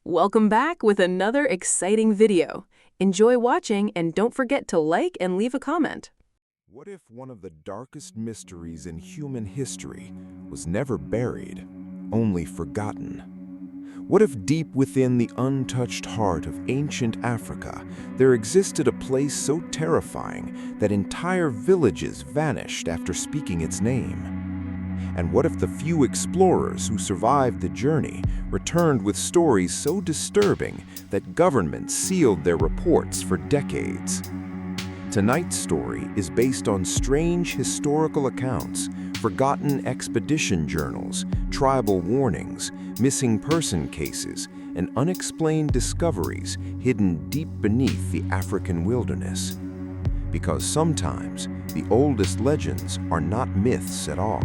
Welcome back with another exciting video. Enjoy watching and don't forget to like and leave a comment. What if one of the darkest mysteries in human history was never buried, only forgotten? What if deep within the untouched heart of ancient Africa, there existed a place so terrifying that entire villages vanished after speaking its name? And what if the few explorers who survived the journey returned with stories so disturbing that governments sealed their reports for decades? Tonight's story is based on strange historical accounts, forgotten expedition journals, tribal warnings, missing person cases, and unexplained discoveries hidden deep beneath the African wilderness. Because sometimes the oldest legends are not myths at all.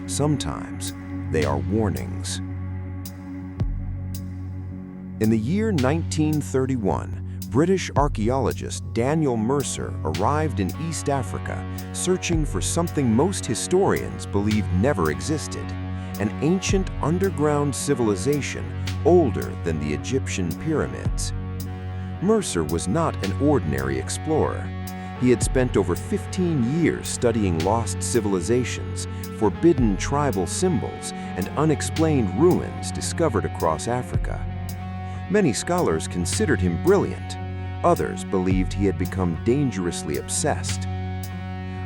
Sometimes they are warnings. In the year 1931, British archaeologist Daniel Mercer arrived in East Africa searching for something most historians believe never existed, an ancient underground civilization older than the Egyptian pyramids. Mercer was not an ordinary explorer. He had spent over 15 years studying lost civilizations, forbidden tribal symbols, and unexplained ruins discovered across Africa. Many scholars considered him brilliant. Others believed he had become dangerously obsessed.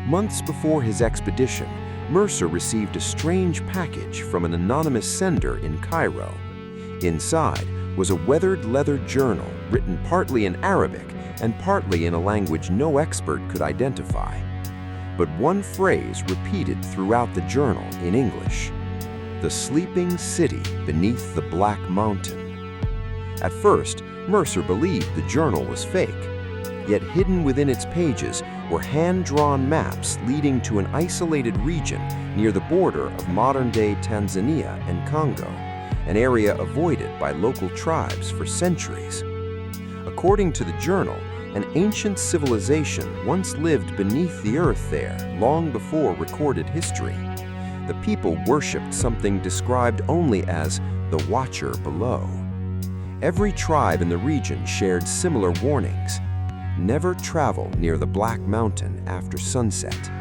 Months before his expedition, Mercer received a strange package from an anonymous sender in Cairo. Inside was a weathered leather journal written partly in Arabic and partly in a language no expert could identify. But one phrase repeated throughout the journal in English: "The sleeping city beneath the Black Mountain." At first, Mercer believed the journal was fake. Yet hidden within its pages were hand-drawn maps leading to an isolated region near the border of modern-day Tanzania and Congo, an area avoided by local tribes for centuries. According to the journal, an ancient civilization once lived beneath the earth there long before recorded history. The people worshipped something described only as the Watcher below. Every tribe in the region shared similar warnings. Never travel near the Black Mountain after sunset.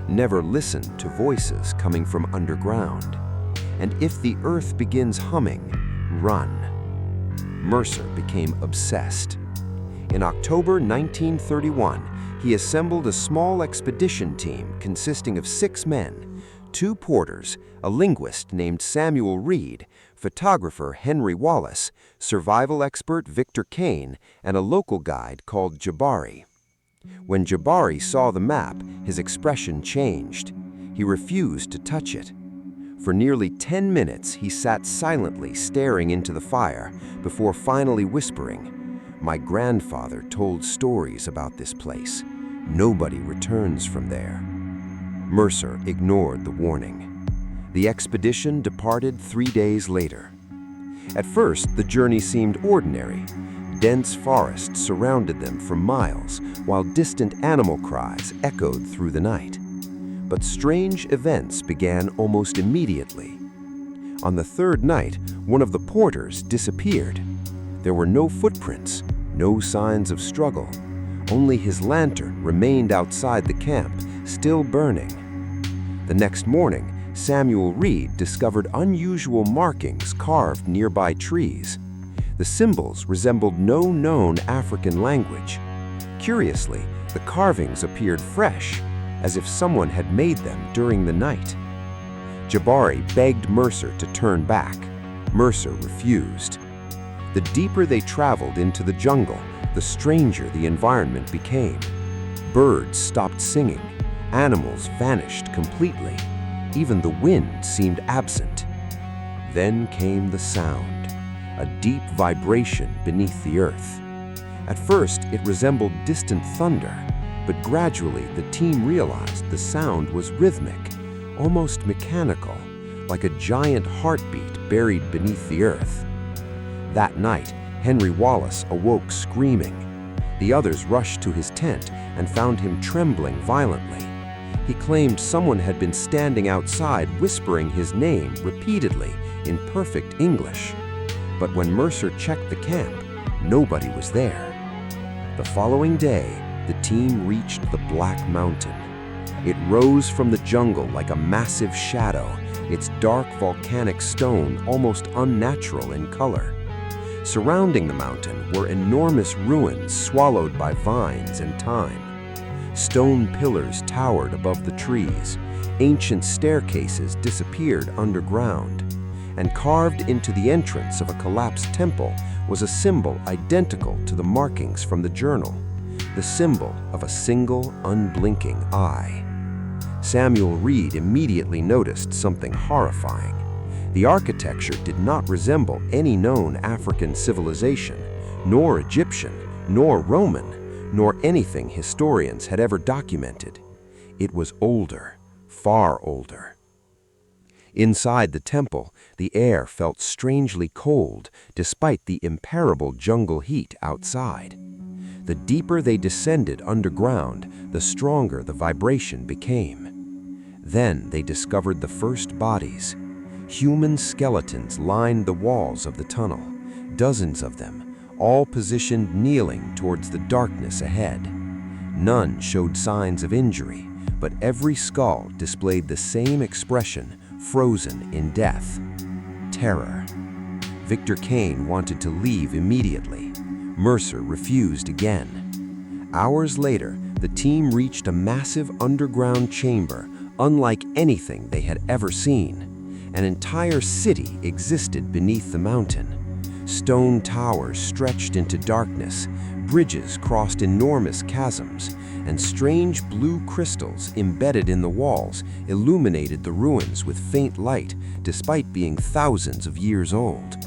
Never listen to voices coming from underground. And if the earth begins humming, run. Mercer became obsessed. In October 1931, he assembled a small expedition team consisting of 6 men, 2 porters, a linguist named Samuel Reed, photographer Henry Wallace, survival expert Victor Kane, and a local guide called Jabari. When Jabari saw the map, his expression changed. He refused to touch it. For nearly 10 minutes, he sat silently staring into the fire before finally whispering, "My grandfather told stories about this place. Nobody returns from there." Mercer ignored the warning. The expedition departed 3 days later. At first, the journey seemed ordinary. Dense forests surrounded them for miles, while distant animal cries echoed through the night. But strange events began almost immediately. On the 3rd night, one of the porters disappeared. There were no footprints, no signs of struggle. Only his lantern remained outside the camp, still burning. The next morning, Samuel Reed discovered unusual markings carved nearby trees. The symbols resembled no known African language. Curiously, the carvings appeared fresh, as if someone had made them during the night. Jabari begged Mercer to turn back. Mercer refused. The deeper they traveled into the jungle, the stranger the environment became. Birds stopped singing. Animals vanished completely. Even the wind seemed absent. Then came the sound, a deep vibration beneath the earth. At first, it resembled distant thunder, but gradually the team realized the sound was rhythmic, almost mechanical, like a giant heartbeat buried beneath the earth. That night, Henry Wallace awoke screaming. The others rushed to his tent and found him trembling violently. He claimed someone had been standing outside whispering his name repeatedly in perfect English. But when Mercer checked the camp, nobody was there. The following day, the team reached the Black Mountain. It rose from the jungle like a massive shadow, its dark volcanic stone almost unnatural in color. Surrounding the mountain were enormous ruins swallowed by vines and time. Stone pillars towered above the trees, ancient staircases disappeared underground, and carved into the entrance of a collapsed temple was a symbol identical to the markings from the journal, the symbol of a single, unblinking eye. Samuel Reed immediately noticed something horrifying. The architecture did not resemble any known African civilization, nor Egyptian, nor Roman, nor anything historians had ever documented. It was older, far older. Inside the temple, the air felt strangely cold despite the imperishable jungle heat outside. The deeper they descended underground, the stronger the vibration became. Then they discovered the first bodies. Human skeletons lined the walls of the tunnel, dozens of them, all positioned kneeling towards the darkness ahead. None showed signs of injury, but every skull displayed the same expression, frozen in death. Terror. Victor Kane wanted to leave immediately. Mercer refused again. Hours later, the team reached a massive underground chamber, unlike anything they had ever seen. An entire city existed beneath the mountain. Stone towers stretched into darkness, bridges crossed enormous chasms, and strange blue crystals embedded in the walls illuminated the ruins with faint light despite being thousands of years old.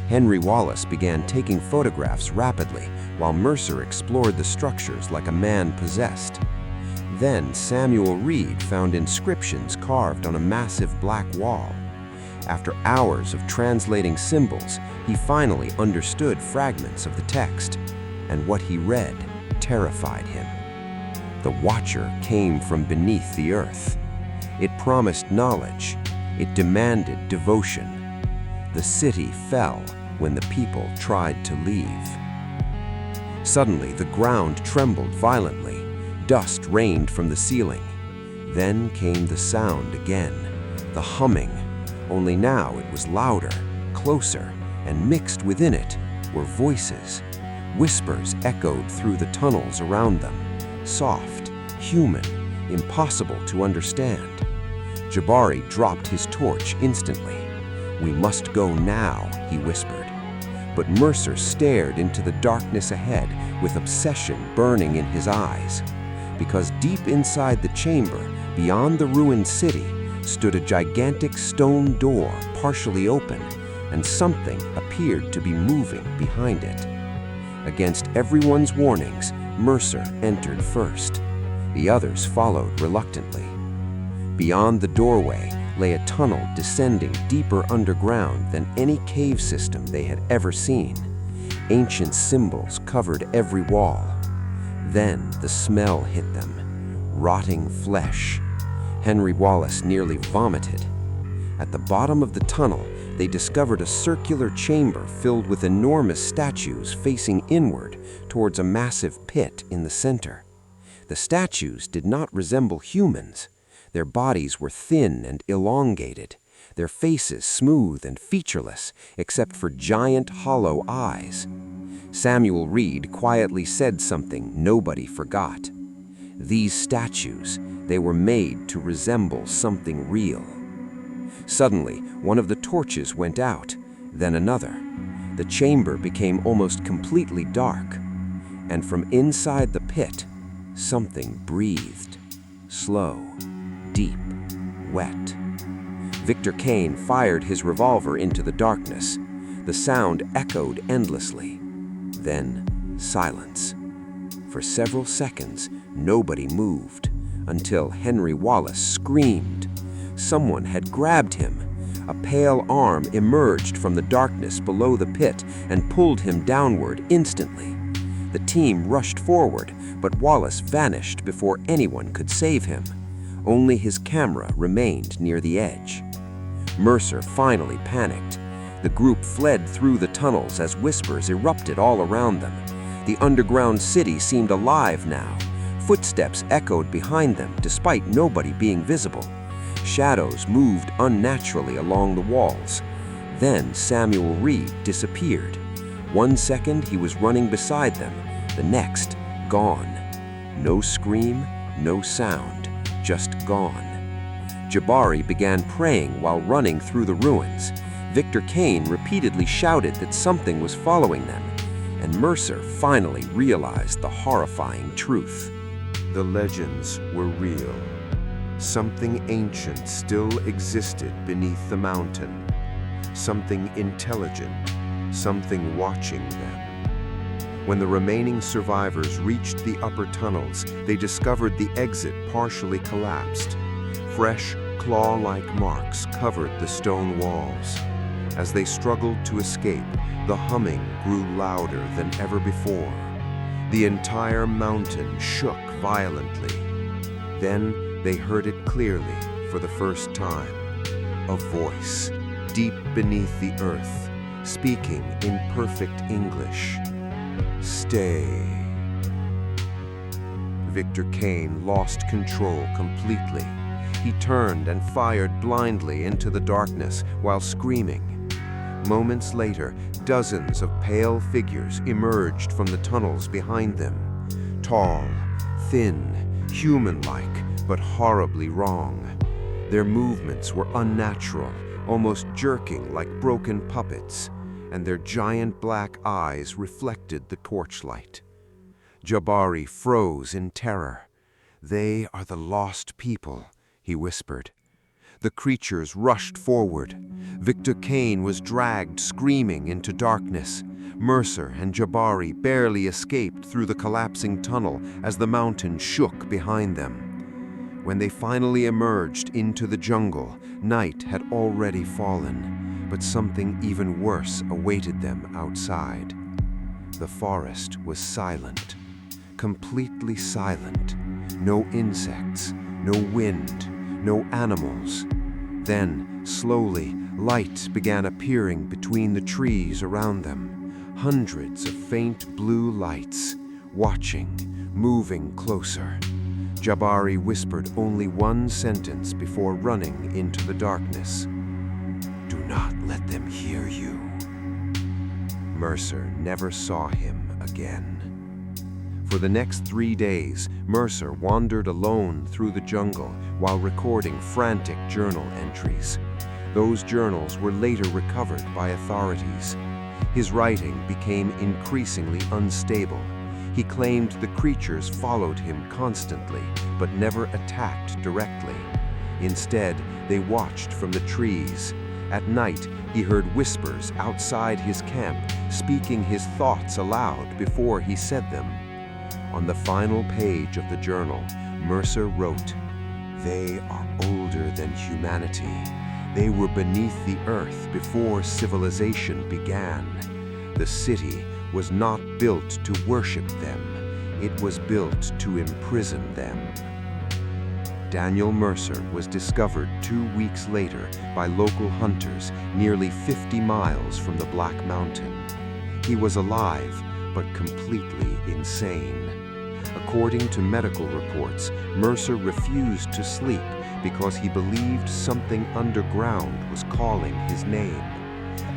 Henry Wallace began taking photographs rapidly while Mercer explored the structures like a man possessed. Then Samuel Reed found inscriptions carved on a massive black wall. After hours of translating symbols, he finally understood fragments of the text, and what he read terrified him. The Watcher came from beneath the earth. It promised knowledge. It demanded devotion. The city fell when the people tried to leave. Suddenly, the ground trembled violently. Dust rained from the ceiling. Then came the sound again, the humming, only now it was louder, closer, and mixed within it were voices. Whispers echoed through the tunnels around them, soft, human, impossible to understand. Jabari dropped his torch instantly. "We must go now," he whispered. But Mercer stared into the darkness ahead with obsession burning in his eyes. Because deep inside the chamber, beyond the ruined city, stood a gigantic stone door partially open, and something appeared to be moving behind it. Against everyone's warnings, Mercer entered first. The others followed reluctantly. Beyond the doorway lay a tunnel descending deeper underground than any cave system they had ever seen. Ancient symbols covered every wall. Then the smell hit them, rotting flesh. Henry Wallace nearly vomited. At the bottom of the tunnel, they discovered a circular chamber filled with enormous statues facing inward towards a massive pit in the center. The statues did not resemble humans. Their bodies were thin and elongated, their faces smooth and featureless, except for giant hollow eyes. Samuel Reed quietly said something nobody forgot. These statues, they were made to resemble something real. Suddenly, one of the torches went out, then another. The chamber became almost completely dark, and from inside the pit, something breathed. Slow, deep, wet. Victor Kane fired his revolver into the darkness. The sound echoed endlessly. Then, silence. For several seconds, nobody moved, until Henry Wallace screamed. Someone had grabbed him. A pale arm emerged from the darkness below the pit and pulled him downward instantly. The team rushed forward, but Wallace vanished before anyone could save him. Only his camera remained near the edge. Mercer finally panicked. The group fled through the tunnels as whispers erupted all around them. The underground city seemed alive now. Footsteps echoed behind them despite nobody being visible. Shadows moved unnaturally along the walls. Then Samuel Reed disappeared. 1 second he was running beside them, the next, gone. No scream, no sound, just gone. Jabari began praying while running through the ruins. Victor Kane repeatedly shouted that something was following them, and Mercer finally realized the horrifying truth. The legends were real. Something ancient still existed beneath the mountain. Something intelligent, something watching them. When the remaining survivors reached the upper tunnels, they discovered the exit partially collapsed. Fresh, claw-like marks covered the stone walls. As they struggled to escape, the humming grew louder than ever before. The entire mountain shook violently. Then they heard it clearly for the first time. A voice, deep beneath the earth, speaking in perfect English. Stay. Victor Kane lost control completely. He turned and fired blindly into the darkness while screaming. Moments later, dozens of pale figures emerged from the tunnels behind them. Tall, thin, human-like, but horribly wrong. Their movements were unnatural, almost jerking like broken puppets, and their giant black eyes reflected the torchlight. Jabari froze in terror. "They are the lost people," he whispered. The creatures rushed forward. Victor Kane was dragged screaming into darkness. Mercer and Jabari barely escaped through the collapsing tunnel as the mountain shook behind them. When they finally emerged into the jungle, night had already fallen, but something even worse awaited them outside. The forest was silent, completely silent. No insects, no wind, no animals. Then, slowly, light began appearing between the trees around them. Hundreds of faint blue lights, watching, moving closer. Jabari whispered only one sentence before running into the darkness. "Do not let them hear you." Mercer never saw him again. For the next 3 days, Mercer wandered alone through the jungle while recording frantic journal entries. Those journals were later recovered by authorities. His writing became increasingly unstable. He claimed the creatures followed him constantly, but never attacked directly. Instead, they watched from the trees. At night, he heard whispers outside his camp, speaking his thoughts aloud before he said them. On the final page of the journal, Mercer wrote, "They are older than humanity. They were beneath the earth before civilization began. The city was not built to worship them. It was built to imprison them." Daniel Mercer was discovered 2 weeks later by local hunters nearly 50 miles from the Black Mountain. He was alive, but completely insane. According to medical reports, Mercer refused to sleep because he believed something underground was calling his name.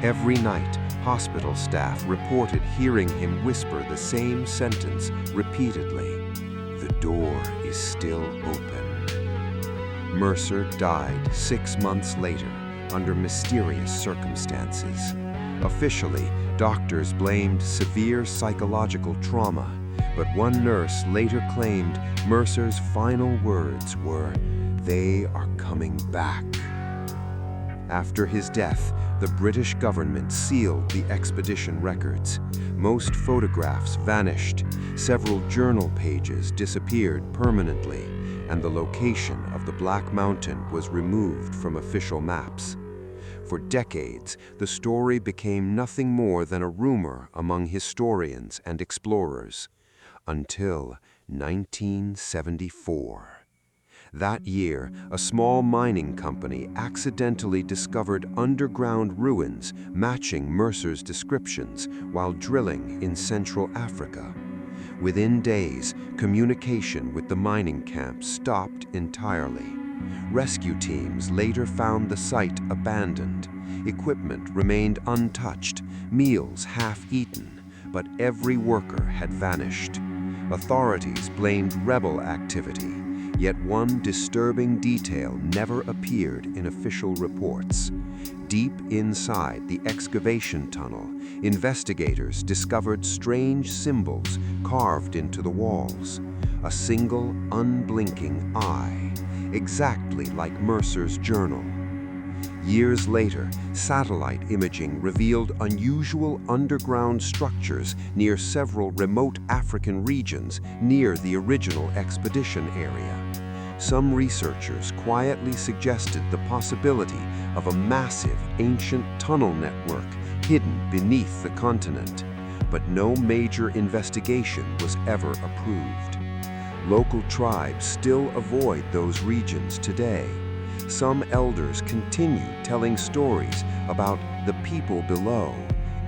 Every night, hospital staff reported hearing him whisper the same sentence repeatedly: "The door is still open." Mercer died 6 months later under mysterious circumstances. Officially, doctors blamed severe psychological trauma, but one nurse later claimed Mercer's final words were, "They are coming back." After his death, the British government sealed the expedition records. Most photographs vanished, several journal pages disappeared permanently, and the location of the Black Mountain was removed from official maps. For decades, the story became nothing more than a rumor among historians and explorers, until 1974. That year, a small mining company accidentally discovered underground ruins matching Mercer's descriptions while drilling in Central Africa. Within days, communication with the mining camp stopped entirely. Rescue teams later found the site abandoned. Equipment remained untouched, meals half-eaten, but every worker had vanished. Authorities blamed rebel activity, yet one disturbing detail never appeared in official reports. Deep inside the excavation tunnel, investigators discovered strange symbols carved into the walls. A single, unblinking eye, exactly like Mercer's journal. Years later, satellite imaging revealed unusual underground structures near several remote African regions near the original expedition area. Some researchers quietly suggested the possibility of a massive ancient tunnel network hidden beneath the continent, but no major investigation was ever approved. Local tribes still avoid those regions today. Some elders continue telling stories about the people below,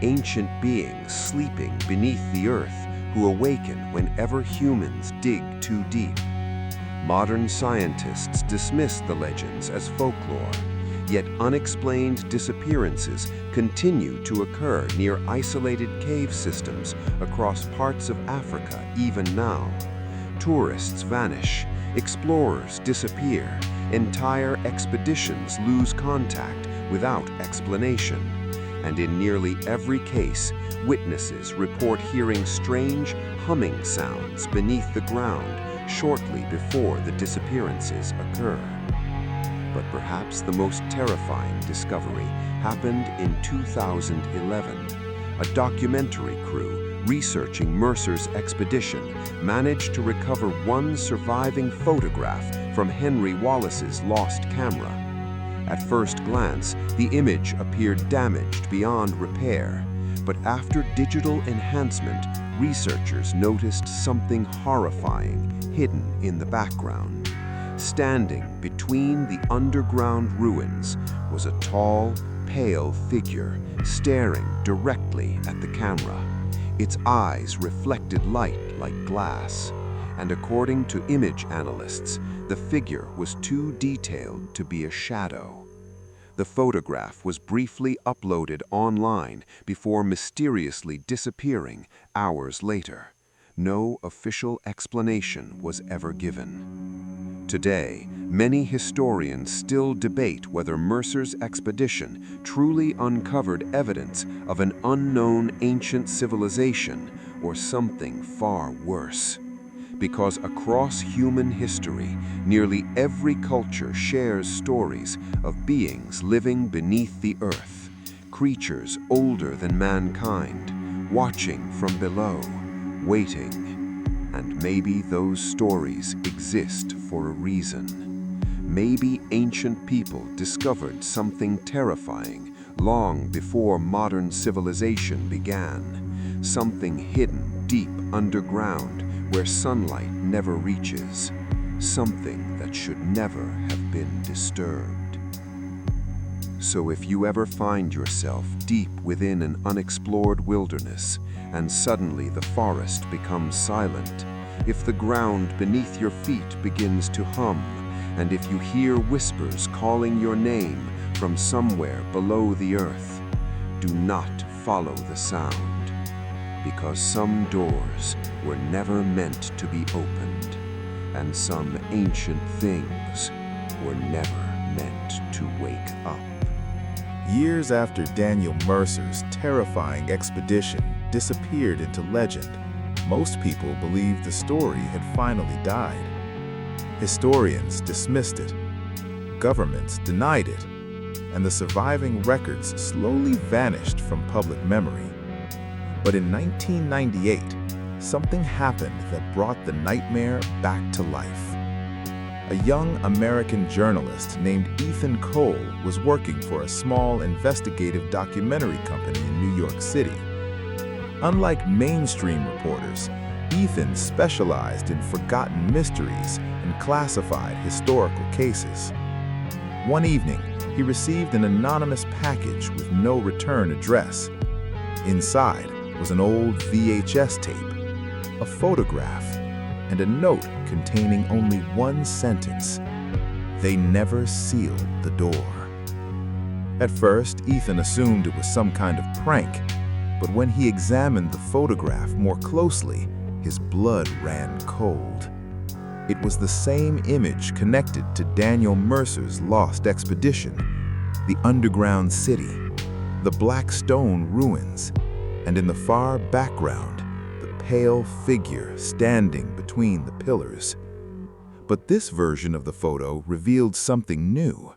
ancient beings sleeping beneath the earth who awaken whenever humans dig too deep. Modern scientists dismiss the legends as folklore, yet unexplained disappearances continue to occur near isolated cave systems across parts of Africa even now. Tourists vanish, explorers disappear, entire expeditions lose contact without explanation. And in nearly every case, witnesses report hearing strange humming sounds beneath the ground shortly before the disappearances occur. But perhaps the most terrifying discovery happened in 2011. A documentary crew researching Mercer's expedition managed to recover one surviving photograph from Henry Wallace's lost camera. At first glance, the image appeared damaged beyond repair, but after digital enhancement, researchers noticed something horrifying hidden in the background. Standing between the underground ruins was a tall, pale figure staring directly at the camera. Its eyes reflected light like glass, and according to image analysts, the figure was too detailed to be a shadow. The photograph was briefly uploaded online before mysteriously disappearing hours later. No official explanation was ever given. Today, many historians still debate whether Mercer's expedition truly uncovered evidence of an unknown ancient civilization or something far worse. Because across human history, nearly every culture shares stories of beings living beneath the earth, creatures older than mankind, watching from below, waiting. And maybe those stories exist for a reason. Maybe ancient people discovered something terrifying long before modern civilization began, something hidden deep underground where sunlight never reaches, something that should never have been disturbed. So if you ever find yourself deep within an unexplored wilderness, and suddenly the forest becomes silent, if the ground beneath your feet begins to hum, and if you hear whispers calling your name from somewhere below the earth, do not follow the sound. Because some doors were never meant to be opened, and some ancient things were never meant to wake up. Years after Daniel Mercer's terrifying expedition disappeared into legend, most people believed the story had finally died. Historians dismissed it, governments denied it, and the surviving records slowly vanished from public memory. But in 1998, something happened that brought the nightmare back to life. A young American journalist named Ethan Cole was working for a small investigative documentary company in New York City. Unlike mainstream reporters, Ethan specialized in forgotten mysteries and classified historical cases. One evening, he received an anonymous package with no return address. Inside was an old VHS tape, a photograph, and a note containing only one sentence: "They never sealed the door." At first, Ethan assumed it was some kind of prank, but when he examined the photograph more closely, his blood ran cold. It was the same image connected to Daniel Mercer's lost expedition: the underground city, the black stone ruins, and in the far background, the pale figure standing between the pillars. But this version of the photo revealed something new.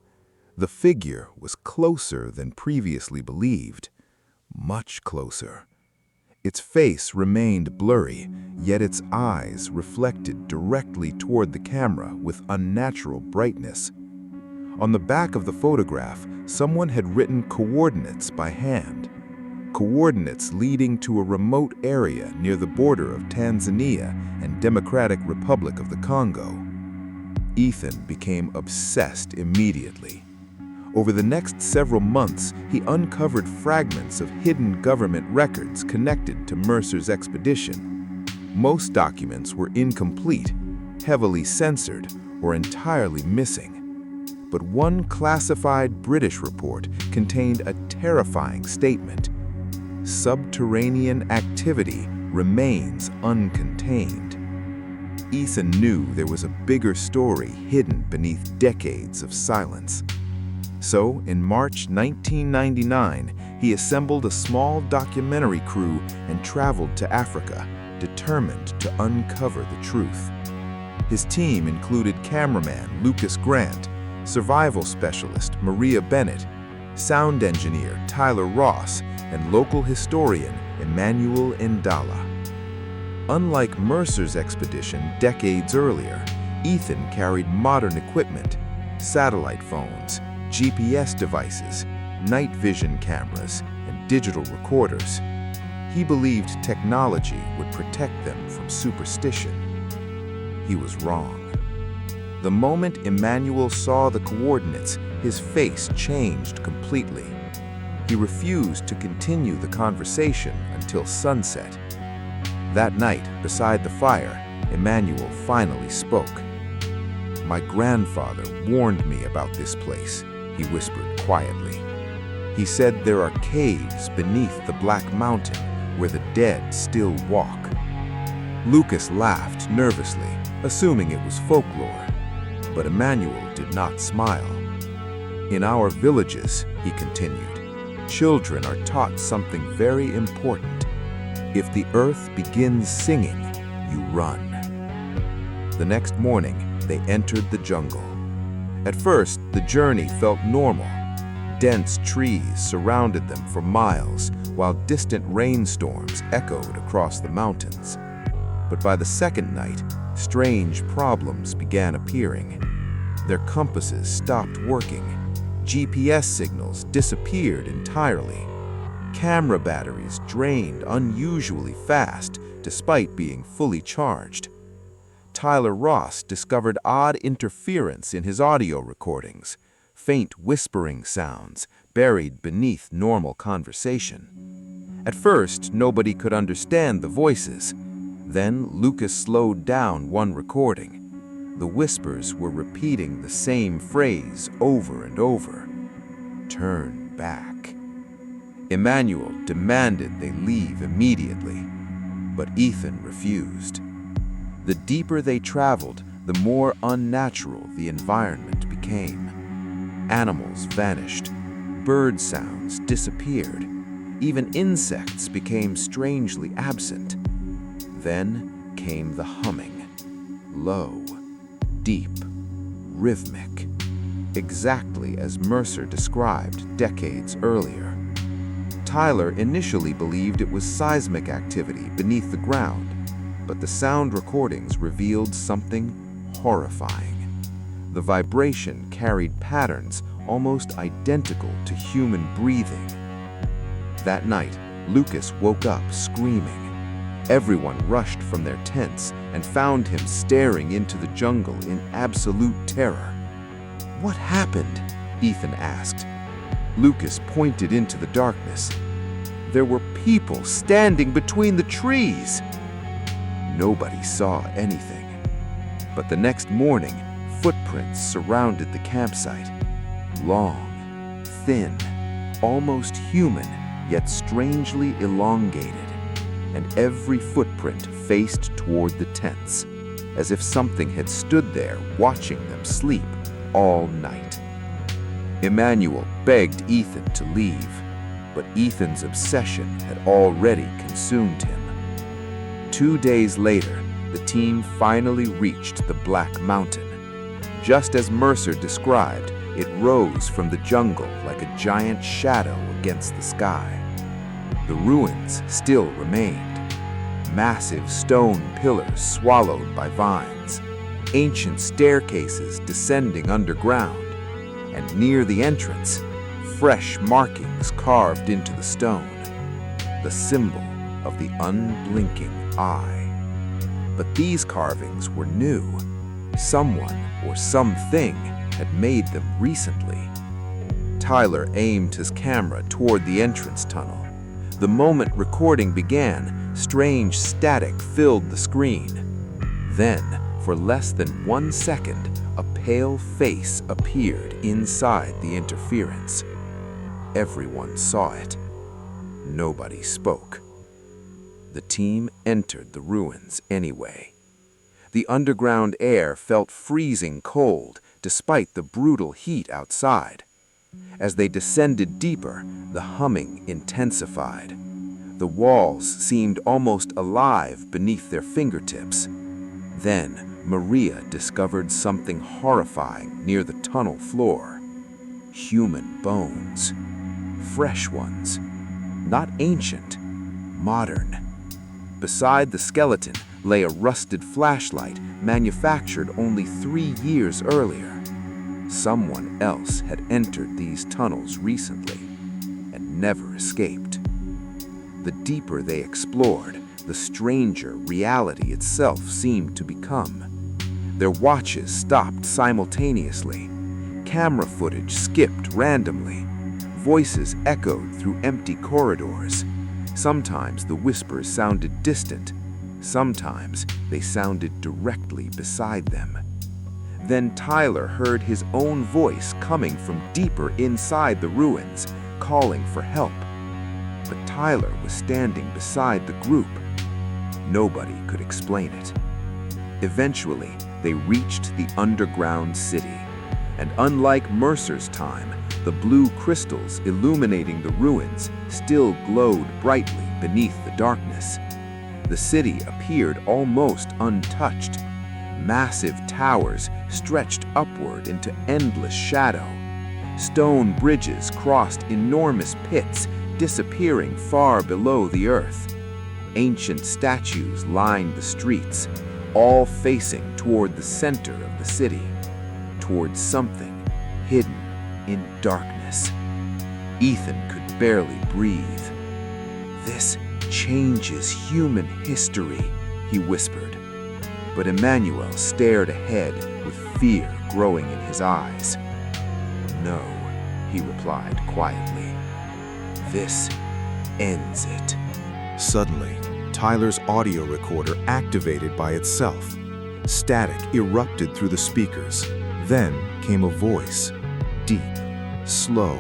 The figure was closer than previously believed, much closer. Its face remained blurry, yet its eyes reflected directly toward the camera with unnatural brightness. On the back of the photograph, someone had written coordinates by hand. Coordinates leading to a remote area near the border of Tanzania and Democratic Republic of the Congo. Ethan became obsessed immediately. Over the next several months, he uncovered fragments of hidden government records connected to Mercer's expedition. Most documents were incomplete, heavily censored, or entirely missing. But one classified British report contained a terrifying statement: "Subterranean activity remains uncontained." Ethan knew there was a bigger story hidden beneath decades of silence. So, in March 1999, he assembled a small documentary crew and traveled to Africa, determined to uncover the truth. His team included cameraman Lucas Grant, survival specialist Maria Bennett, sound engineer Tyler Ross, and local historian Emmanuel Ndala. Unlike Mercer's expedition decades earlier, Ethan carried modern equipment: satellite phones, GPS devices, night vision cameras, and digital recorders. He believed technology would protect them from superstition. He was wrong. The moment Emmanuel saw the coordinates, his face changed completely. He refused to continue the conversation until sunset. That night, beside the fire, Emmanuel finally spoke. "My grandfather warned me about this place," he whispered quietly. "He said there are caves beneath the Black Mountain where the dead still walk." Lucas laughed nervously, assuming it was folklore. But Emmanuel did not smile. "In our villages," he continued, "children are taught something very important. If the earth begins singing, you run." The next morning, they entered the jungle. At first, the journey felt normal. Dense trees surrounded them for miles, while distant rainstorms echoed across the mountains. But by the second night, strange problems began appearing. Their compasses stopped working. GPS signals disappeared entirely. Camera batteries drained unusually fast, despite being fully charged. Tyler Ross discovered odd interference in his audio recordings, faint whispering sounds buried beneath normal conversation. At first, nobody could understand the voices. Then Lucas slowed down one recording. The whispers were repeating the same phrase over and over: "Turn back." Emmanuel demanded they leave immediately, but Ethan refused. The deeper they traveled, the more unnatural the environment became. Animals vanished, bird sounds disappeared, even insects became strangely absent. Then came the humming, low, deep, rhythmic, exactly as Mercer described decades earlier. Tyler initially believed it was seismic activity beneath the ground, but the sound recordings revealed something horrifying. The vibration carried patterns almost identical to human breathing. That night, Lucas woke up screaming. Everyone rushed from their tents and found him staring into the jungle in absolute terror. "What happened?" Ethan asked. Lucas pointed into the darkness. There were people standing between the trees. Nobody saw anything. But the next morning, footprints surrounded the campsite. Long, thin, almost human, yet strangely elongated. And every footprint faced toward the tents, as if something had stood there watching them sleep all night. Emmanuel begged Ethan to leave, but Ethan's obsession had already consumed him. 2 days later, the team finally reached the Black Mountain. Just as Mercer described, it rose from the jungle like a giant shadow against the sky. The ruins still remained. Massive stone pillars swallowed by vines, ancient staircases descending underground, and near the entrance, fresh markings carved into the stone, the symbol of the unblinking eye. But these carvings were new. Someone or something had made them recently. Tyler aimed his camera toward the entrance tunnel. The moment recording began, strange static filled the screen. Then, for less than 1 second, a pale face appeared inside the interference. Everyone saw it. Nobody spoke. The team entered the ruins anyway. The underground air felt freezing cold despite the brutal heat outside. As they descended deeper, the humming intensified. The walls seemed almost alive beneath their fingertips. Then, Maria discovered something horrifying near the tunnel floor. Human bones. Fresh ones. Not ancient, modern. Beside the skeleton lay a rusted flashlight manufactured only 3 years earlier. Someone else had entered these tunnels recently and never escaped. The deeper they explored, the stranger reality itself seemed to become. Their watches stopped simultaneously. Camera footage skipped randomly. Voices echoed through empty corridors. Sometimes the whispers sounded distant. Sometimes they sounded directly beside them. Then Tyler heard his own voice coming from deeper inside the ruins, calling for help. But Tyler was standing beside the group. Nobody could explain it. Eventually, they reached the underground city. And unlike Mercer's time, the blue crystals illuminating the ruins still glowed brightly beneath the darkness. The city appeared almost untouched. Massive towers stretched upward into endless shadow. Stone bridges crossed enormous pits, disappearing far below the earth. Ancient statues lined the streets, all facing toward the center of the city, toward something hidden in darkness. Ethan could barely breathe. "This changes human history," he whispered. But Emmanuel stared ahead with fear growing in his eyes. "No," he replied quietly. "This ends it." Suddenly, Tyler's audio recorder activated by itself. Static erupted through the speakers. Then came a voice, deep, slow,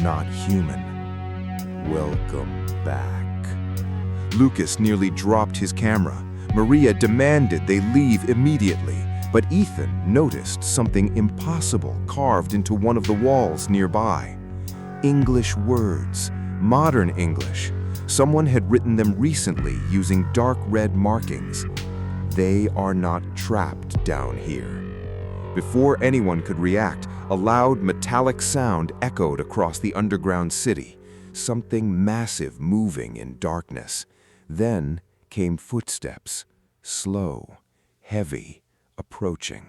not human. "Welcome back." Lucas nearly dropped his camera. Maria demanded they leave immediately, but Ethan noticed something impossible carved into one of the walls nearby. English words, modern English. Someone had written them recently using dark red markings. "They are not trapped down here." Before anyone could react, a loud metallic sound echoed across the underground city, something massive moving in darkness. Then came footsteps, slow, heavy, approaching.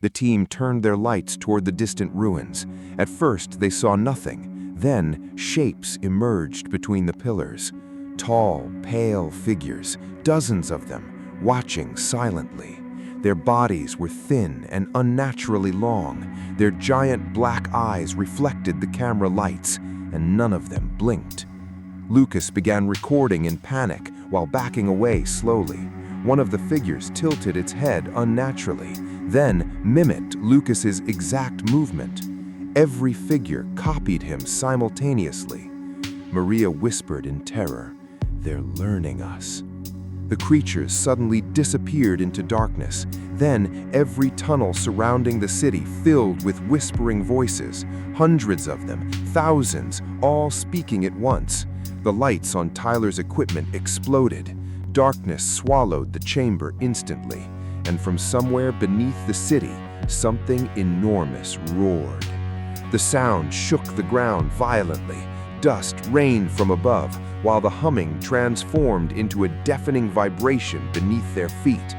The team turned their lights toward the distant ruins. At first, they saw nothing. Then, shapes emerged between the pillars. Tall, pale figures, dozens of them, watching silently. Their bodies were thin and unnaturally long. Their giant black eyes reflected the camera lights, and none of them blinked. Lucas began recording in panic while backing away slowly. One of the figures tilted its head unnaturally, then mimicked Lucas's exact movement. Every figure copied him simultaneously. Maria whispered in terror, "They're learning us." The creatures suddenly disappeared into darkness. Then every tunnel surrounding the city filled with whispering voices, hundreds of them, thousands, all speaking at once. The lights on Tyler's equipment exploded. Darkness swallowed the chamber instantly, and from somewhere beneath the city, something enormous roared. The sound shook the ground violently. Dust rained from above, while the humming transformed into a deafening vibration beneath their feet.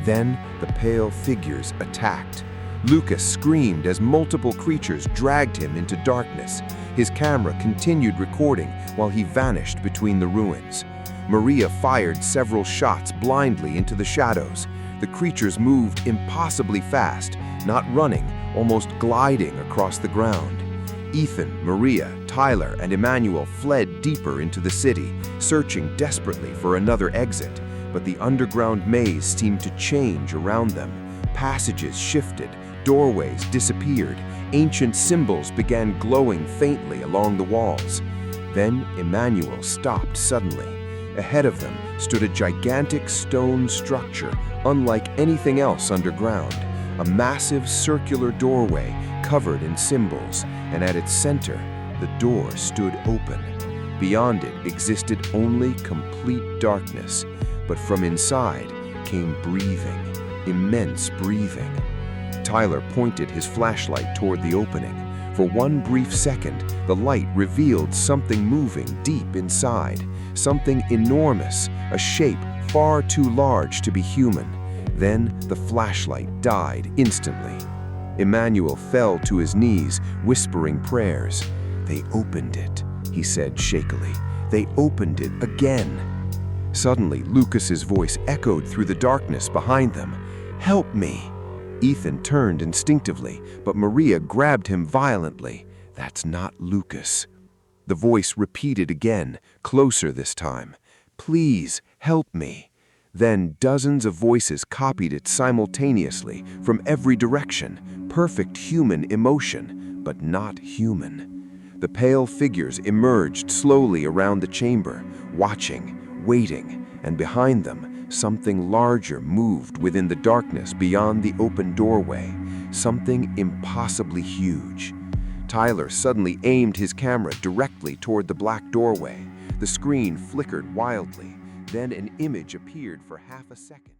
Then the pale figures attacked. Lucas screamed as multiple creatures dragged him into darkness. His camera continued recording while he vanished between the ruins. Maria fired several shots blindly into the shadows. The creatures moved impossibly fast, not running, almost gliding across the ground. Ethan, Maria, Tyler, and Emmanuel fled deeper into the city, searching desperately for another exit, but the underground maze seemed to change around them. Passages shifted, doorways disappeared, ancient symbols began glowing faintly along the walls. Then Emmanuel stopped suddenly. Ahead of them stood a gigantic stone structure, unlike anything else underground. A massive circular doorway covered in symbols, and at its center, the door stood open. Beyond it existed only complete darkness, but from inside came breathing, immense breathing. Tyler pointed his flashlight toward the opening. For one brief second, the light revealed something moving deep inside, something enormous, a shape far too large to be human. Then the flashlight died instantly. Emmanuel fell to his knees, whispering prayers. "They opened it," he said shakily. "They opened it again." Suddenly, Lucas's voice echoed through the darkness behind them. "Help me!" Ethan turned instinctively, but Maria grabbed him violently. "That's not Lucas." The voice repeated again, closer this time. "Please, help me." Then dozens of voices copied it simultaneously from every direction. Perfect human emotion, but not human. The pale figures emerged slowly around the chamber, watching, waiting, and behind them, something larger moved within the darkness beyond the open doorway, something impossibly huge. Tyler suddenly aimed his camera directly toward the black doorway. The screen flickered wildly. Then an image appeared for half a second.